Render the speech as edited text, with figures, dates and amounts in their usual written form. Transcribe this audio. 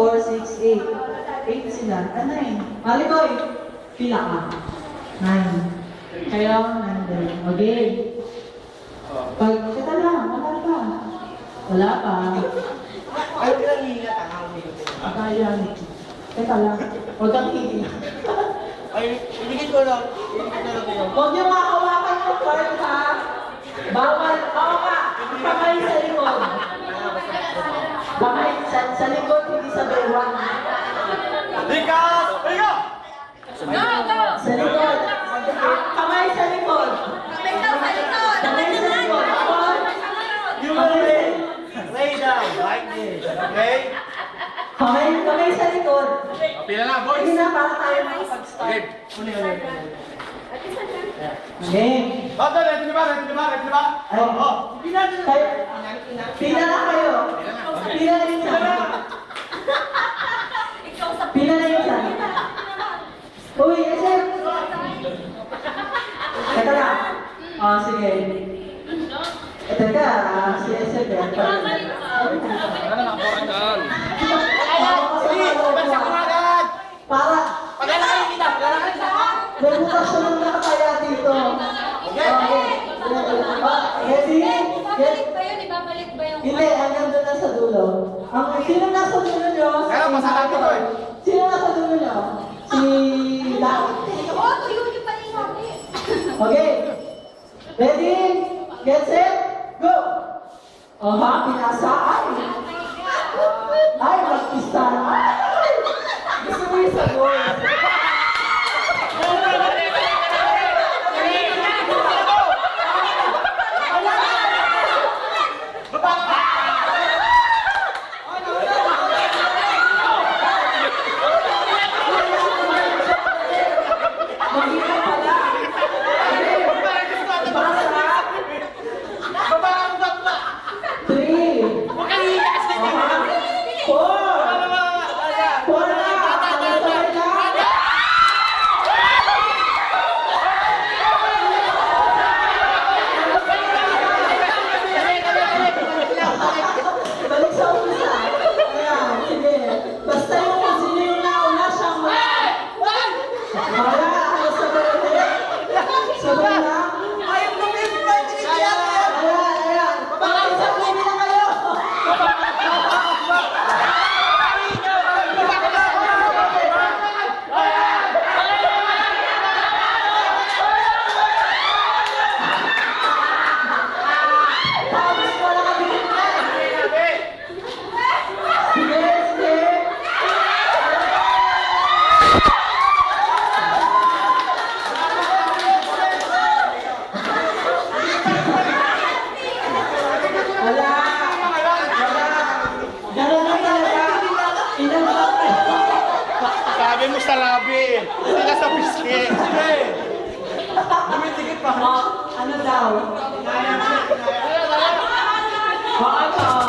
4, 6, 8. 8 sila. Ano eh? Mariboy, pila ka? 9. Kayo, nandun. Okay. Pag, teka lang, wala pa. Wala pa. Ay, pinangingat ang hangin. Kaya, teka lang. Huwag kang hihinga. Ay, ibigin ko lang. Ibigin ko lang kayo. Huwag niyo makawakan yung card, ha? Bawal. Oo nga. Kamay sa likod. Kamay sa likod, hindi sa bewang. Likas! Likas! Sa likod. Kamay sa likod. Kamay sa likod. You will lay down like this, okay? Kamay sa likod. Pila na, boys! Hindi na, para tayo makapag-start. Okay. Bato, ready na ba? Ay, kayo, pila na kayo. Pila na yung isa. Pila na yung isa. Uy, Esep. Teka lang. Oh, sige. Teka, si Esep yan. Para, may butasyon ng nakakaya dito. Okay. Ready? Ibabalik ba yung... Hindi, hanggang doon na sa dulo. Sino nasa dulo nyo? Kaya, masakit ito eh. Sino nasa dulo nyo? Si David. Oo, tuyo yung palingabi. Okay. Ready? Get set? Go! Oh ha, pinasa. Ay, mag-pista. Ay! Gusto mo yung sagot. Balik sa umpisa. Ayan, sige. Basta yung kung sino yung nauna, siyang wala. Ano sabay ulit? Sabay na? Ayaw ko may pagkakas yan! Ayan. Baka isang libi na kayo. Tapos wala kami na. Sige, sige. Wala. Ganun na talaga. Inabot kayo. Sabi mo sa labi, hindi ka sa piski. Dumitikit pa. Ano daw? O ano?